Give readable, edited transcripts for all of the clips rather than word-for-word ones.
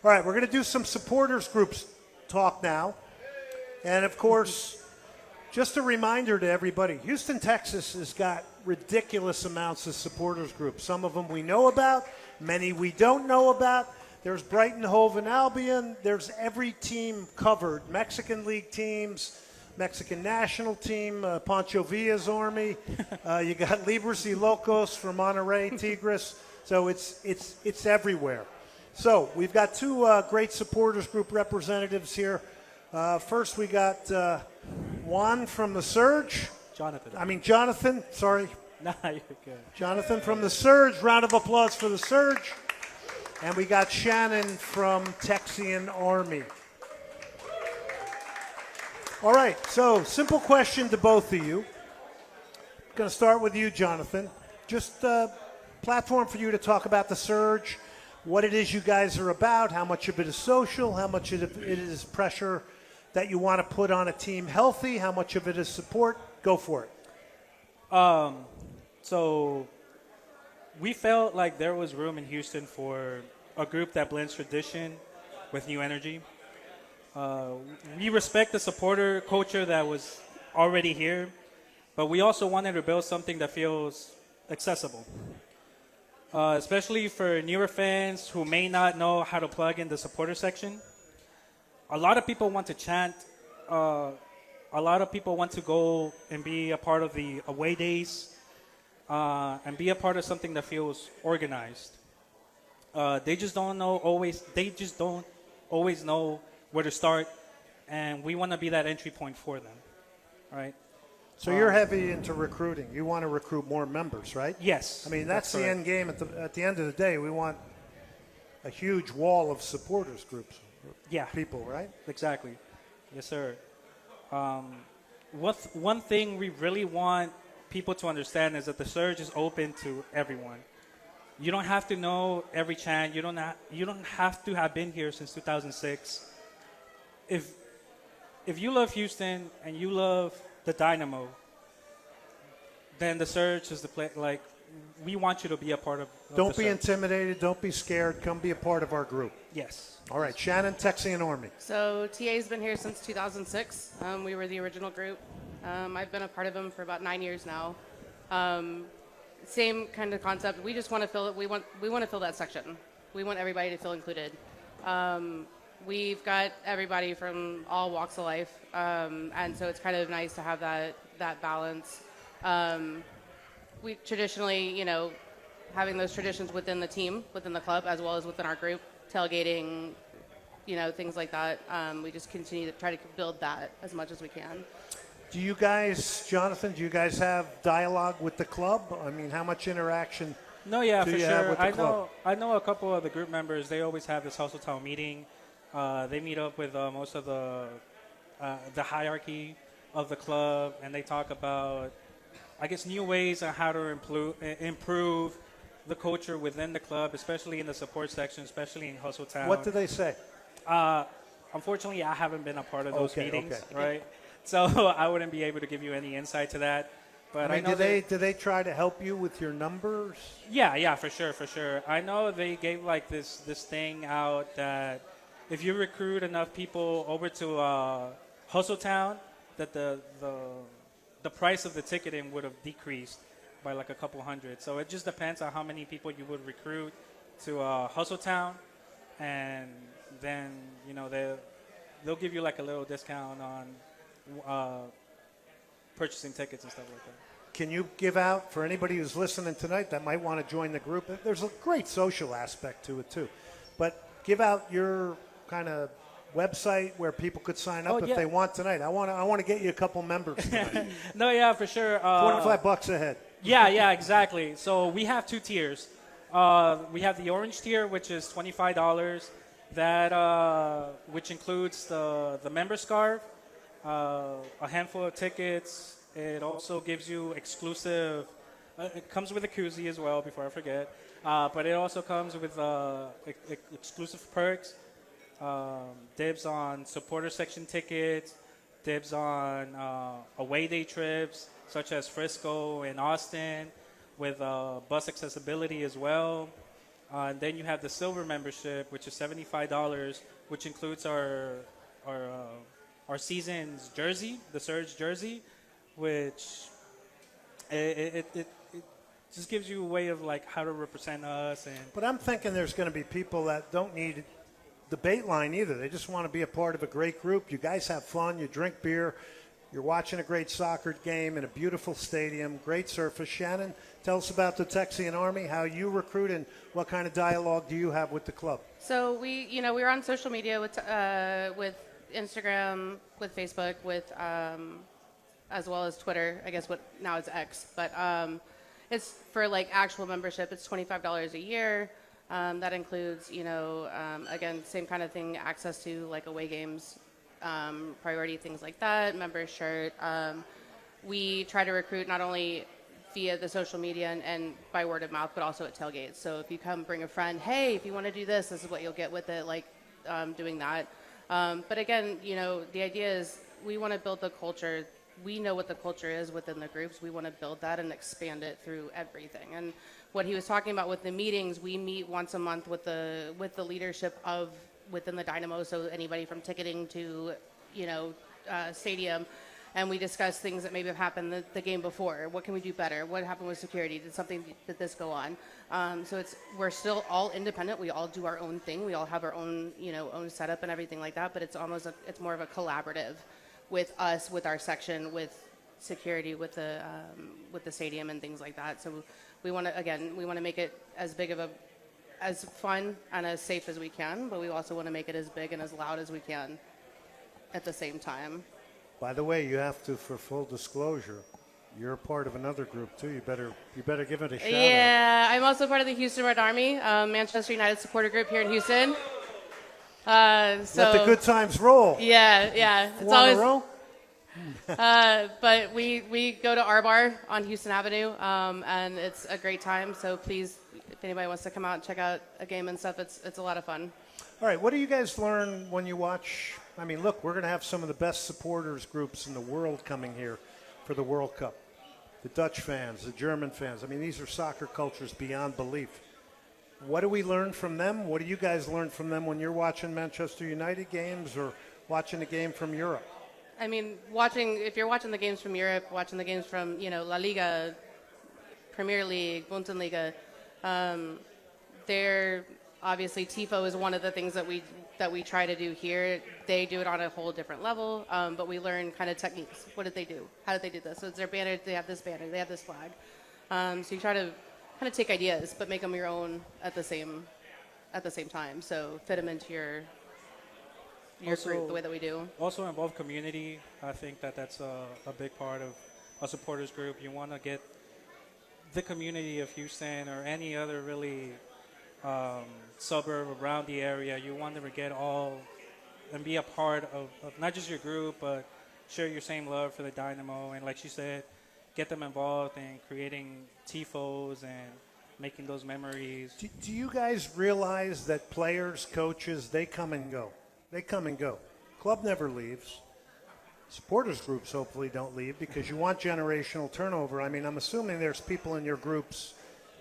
All right, we're going to do some supporters groups talk now. And, of course, just a reminder to everybody, Houston, Texas has got ridiculous amounts of supporters groups. Some of them we know about, many we don't know about. There's Brighton, Hove, and Albion. There's every team covered. Mexican League teams, Mexican national team, Pancho Villa's Army. You got Libres y Locos from Monterrey, Tigres. So it's everywhere. So we've got two great supporters group representatives here. First, we got Juan from the Surge. Jonathan, sorry. Nah, you're good. Jonathan from the Surge. Round of applause for the Surge. And we got Shannon from Texian Army. All right, so simple question to both of you. I'm going to start with you, Jonathan. Just a platform for you to talk about the Surge, what it is you guys are about, how much of it is social, how much of it is pressure that you want to put on a team healthy, how much of it is support. Go for it. So we felt like there was room in Houston for a group that blends tradition with new energy. We respect the supporter culture that was already here, but we also wanted to build something that feels accessible, especially for newer fans who may not know how to plug in the supporter section. A lot of people want to chant. A lot of people want to go and be a part of the away days and be a part of something that feels organized. They just don't always know where to start, and we want to be that entry point for them, right? So you're heavy into recruiting. You want to recruit more members, right? Yes. I mean, that's the end game. At the end of the day, we want a huge wall of supporters groups. Yeah. People, right? Exactly. Yes, sir. One thing we really want people to understand is that the Surge is open to everyone. You don't have to know every chant. You don't have to have been here since 2006. If you love Houston and you love the Dynamo, then the Surge is the place. Like, we want you to be a part of Don't the be Surge. intimidated. Don't be scared. Come be a part of our group. Yes. All right, Shannon, Texian Army. So TA's been here since 2006. We were the original group. I've been a part of them for about 9 years now. Same kind of concept. We just want to fill it. We want to fill that section. We want everybody to feel included. We've got everybody from all walks of life, and so it's kind of nice to have that balance. We traditionally, having those traditions within the team, within the club, as well as within our group, tailgating, things like that. We just continue to try to build that as much as we can. Do you guys, Jonathan, have dialogue with the club? I mean, how much interaction No, yeah, do for you have sure. with the club? I know a couple of the group members. They always have this Hustle Town meeting. They meet up with most of the hierarchy of the club, and they talk about, I guess, new ways on how to improve the culture within the club, especially in the support section, especially in Hustle Town. What do they say? Unfortunately, I haven't been a part of those meetings, okay. right? So I wouldn't be able to give you any insight to that. But I know do they try to help you with your numbers? Yeah, for sure. I know they gave like this thing out that if you recruit enough people over to Hustle Town, that the price of the ticketing would have decreased by like a couple hundred. So it just depends on how many people you would recruit to Hustle Town, and then they'll give you like a little discount on purchasing tickets and stuff like that. Can you give out, for anybody who's listening tonight that might want to join the group, there's a great social aspect to it too, but give out your kind of website where people could sign up if they want tonight. I want to get you a couple members tonight. No, yeah, for sure. $25 a head. Yeah, exactly. So we have two tiers. We have the orange tier, which is $25. That which includes the member scarf, a handful of tickets. It also gives you exclusive. It comes with a koozie as well. Before I forget, but it also comes with exclusive perks. Dibs on supporter section tickets. Dibs on away day trips, such as Frisco and Austin, with bus accessibility as well. And then you have the silver membership, which is $75, which includes our season's jersey, the Surge jersey, which it just gives you a way of like how to represent us. And But I'm thinking there's going to be people that don't need the bait line either. They just want to be a part of a great group. You guys have fun. You drink beer. You're watching a great soccer game in a beautiful stadium, great surface. Shannon, tell us about the Texian Army, how you recruit, and what kind of dialogue do you have with the club? So we're on social media with Instagram, with Facebook, with as well as Twitter. I guess now it's X, but it's for like actual membership. It's $25 a year. That includes, again, same kind of thing, access to like away games, priority things like that, member shirt. We try to recruit not only via the social media and by word of mouth, but also at tailgates. So if you come bring a friend, hey, if you want to do this is what you'll get with it, like doing that. But again, the idea is we want to build the culture. We know what the culture is within the groups. We want to build that and expand it through everything. And what he was talking about with the meetings, we meet once a month with the leadership of within the Dynamo. So anybody from ticketing to, stadium, and we discuss things that maybe have happened the game before. What can we do better? What happened with security? Did this go on? So we're still all independent. We all do our own thing. We all have our own, own setup and everything like that. But it's it's more of a collaborative with us, with our section, with security, with the stadium and things like that. So we want to make it as fun and as safe as we can, but we also want to make it as big and as loud as we can at the same time. By the way, you have to, for full disclosure, you're a part of another group too. You better give it a shout out. Yeah, I'm also part of the Houston Red Army, Manchester United supporter group here in Houston. Let the good times roll. Yeah. It's Four in a row? But we go to our bar on Houston Avenue, and it's a great time. So please, if anybody wants to come out and check out a game and stuff, it's a lot of fun. All right, what do you guys learn when you watch? I mean, look, we're going to have some of the best supporters groups in the world coming here for the World Cup. The Dutch fans, the German fans. I mean, these are soccer cultures beyond belief. What do we learn from them? What do you guys learn from them when you're watching Manchester United games or watching a game from Europe? I mean, if you're watching the games from Europe, watching the games from, La Liga, Premier League, Bundesliga, they're obviously TIFO is one of the things that we try to do here. They do it on a whole different level, but we learn kind of techniques. What did they do? How did they do this? So it's their banner. They have this banner. They have this flag. So you try to kind of take ideas, but make them your own at the same time. So fit them into your group the way that we do. Also involve community. I think that's a big part of a supporters group. You want to get the community of Houston or any other really suburb around the area. You want them to get all and be a part of not just your group, but share your same love for the Dynamo. And like she said, get them involved in creating TIFOs and making those memories. Do you guys realize that players, coaches, they come and go? They come and go. Club never leaves. Supporters groups hopefully don't leave because you want generational turnover. I mean, I'm assuming there's people in your groups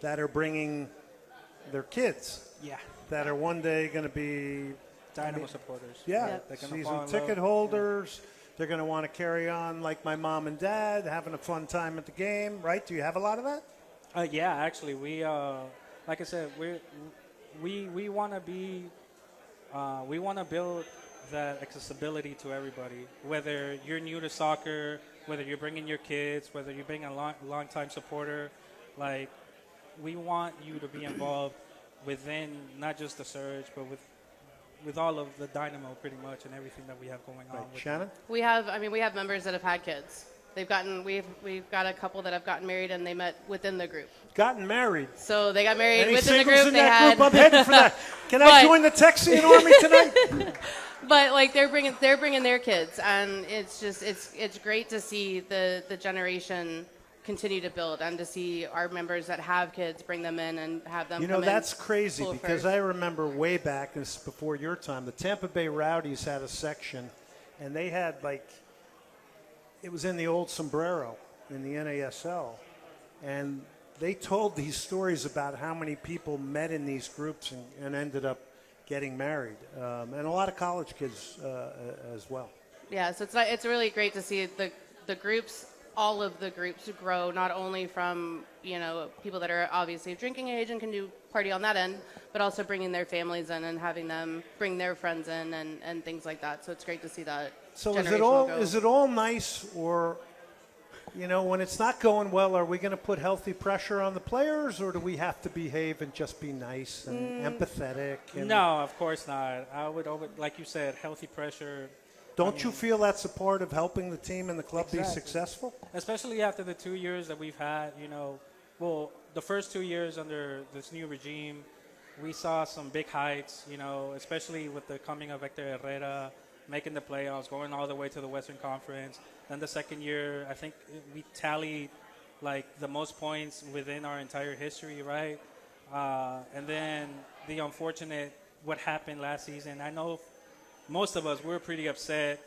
that are bringing their kids. Yeah. That are one day going to be Dynamo supporters. Yeah. They're gonna Season fall in ticket love. holders. They're going to want to carry on like my mom and dad, having a fun time at the game, right? Do you have a lot of that? Yeah, actually, we like I said, we want to be. We want to build that accessibility to everybody, whether you're new to soccer, whether you're bringing your kids, whether you're being a long-time supporter. Like, we want you to be involved within not just the Surge, but with all of the Dynamo pretty much and everything that we have going on. Right. Shannon? We have members that have had kids. We've got a couple that have gotten married and they met within the group. Gotten married. So they got married Any within the singles group. in that group? I'm heading for that. Can I join the Texian Army tonight? But like they're bringing their kids, and it's great to see the generation continue to build and to see our members that have kids bring them in and have them. come that's in crazy full because first. I remember way back, this is before your time, the Tampa Bay Rowdies had a section, and they had it was in the old sombrero in the NASL, and they told these stories about how many people met in these groups and ended up getting married, and a lot of college kids as well. Yeah, so it's really great to see the groups, all of the groups grow, not only from, people that are obviously of drinking age and can do party on that end, but also bringing their families in and having them bring their friends in and things like that. So it's great to see that. So generational is it all nice, or, when it's not going well, are we going to put healthy pressure on the players, or do we have to behave and just be nice and empathetic? And No, of course not. I would, like you said, healthy pressure. Don't you feel that's a part of helping the team and the club be Exactly. successful? Especially after the 2 years that we've had, the first 2 years under this new regime, we saw some big heights, especially with the coming of Hector Herrera, making the playoffs, going all the way to the Western Conference. Then the second year, I think we tallied like the most points within our entire history, right? And then the unfortunate what happened last season. I know most of us were pretty upset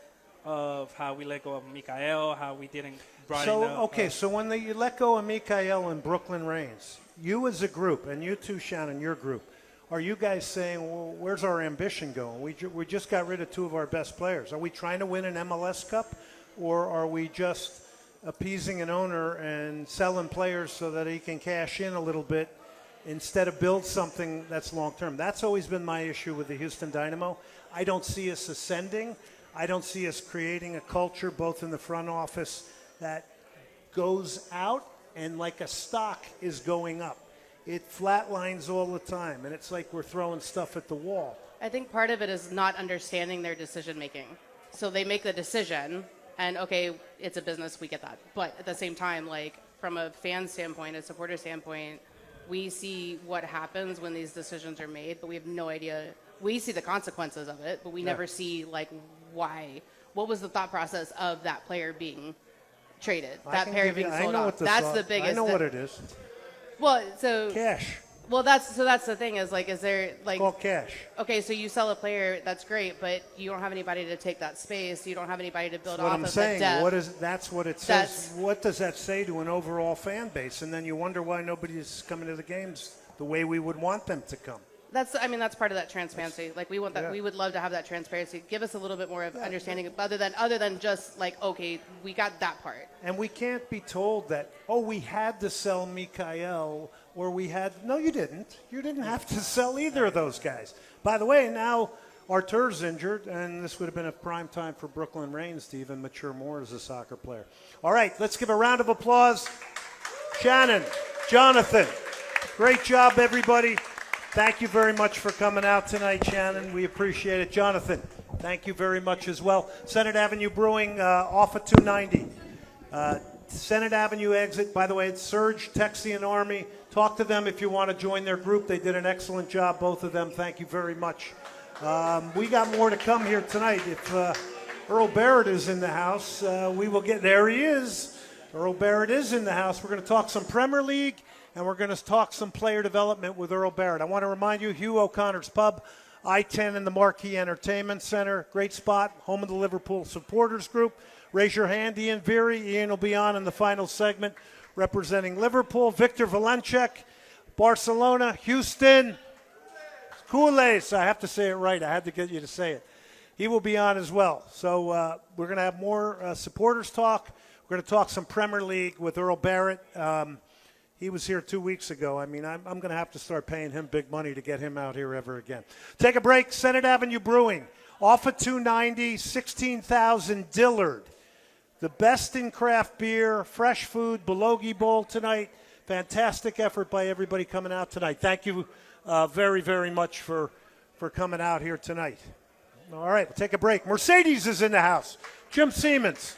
of how we let go of Mikael, how we didn't brought in the, So when you let go of Mikael and Brooklyn Reigns, you as a group, and you too, Shannon, your group, are you guys saying, well, where's our ambition going? We just got rid of two of our best players. Are we trying to win an MLS Cup, or are we just appeasing an owner and selling players so that he can cash in a little bit instead of build something that's long-term? That's always been my issue with the Houston Dynamo. I don't see us ascending. I don't see us creating a culture both in the front office that goes out and like a stock is going up. It flatlines all the time, and it's like we're throwing stuff at the wall. I think part of it is not understanding their decision making. So they make the decision, and okay, it's a business, we get that. But at the same time, like from a fan standpoint, a supporter standpoint, we see what happens when these decisions are made, but we have no idea. We see the consequences of it, but we never see like why. What was the thought process of that player being traded? That player being sold off. That's the biggest. I know what it is. Well, so Cash. well, that's the thing is like, is there like It's called cash. okay, so you sell a player, that's great, but you don't have anybody to take that space. You don't have anybody to build That's what off I'm of saying. the depth. That's what it says. What does that say to an overall fan base? And then you wonder why nobody's coming to the games the way we would want them to come. That's part of that transparency. Like we want that. Yeah. We would love to have that transparency. Give us a little bit more of understanding, other than just like, okay, we got that part. And we can't be told that, oh, we had to sell Mikael, or we had. No, you didn't. You didn't have to sell either of those guys. By the way, now Artur's injured, and this would have been a prime time for Brooklyn Reigns to even mature more as a soccer player. All right, let's give a round of applause. Shannon, Jonathan, great job, everybody. Thank you very much for coming out tonight, Shannon. We appreciate it. Jonathan, thank you very much as well. Senate Avenue Brewing off of 290. Senate Avenue exit. By the way, it's Surge, Texian Army. Talk to them if you want to join their group. They did an excellent job, both of them. Thank you very much. We got more to come here tonight. If Earl Barrett is in the house, we will get there. He is. Earl Barrett is in the house. We're going to talk some Premier League, and we're going to talk some player development with Earl Barrett. I want to remind you, Hugh O'Connor's Pub, I-10 in the Marquee Entertainment Center. Great spot, home of the Liverpool Supporters Group. Raise your hand, Ian Veery. Ian will be on in the final segment representing Liverpool. Victor Valenchek, Barcelona, Houston. Culés, I have to say it right. I had to get you to say it. He will be on as well. So we're going to have more supporters talk. We're going to talk some Premier League with Earl Barrett. He was here 2 weeks ago. I mean, I'm going to have to start paying him big money to get him out here ever again. Take a break. Senate Avenue Brewing, off of 290, 16,000 Dillard. The best in craft beer, fresh food, Belogi Bowl tonight. Fantastic effort by everybody coming out tonight. Thank you very, very much for coming out here tonight. All right, we'll take a break. Mercedes is in the house. Jim Siemens.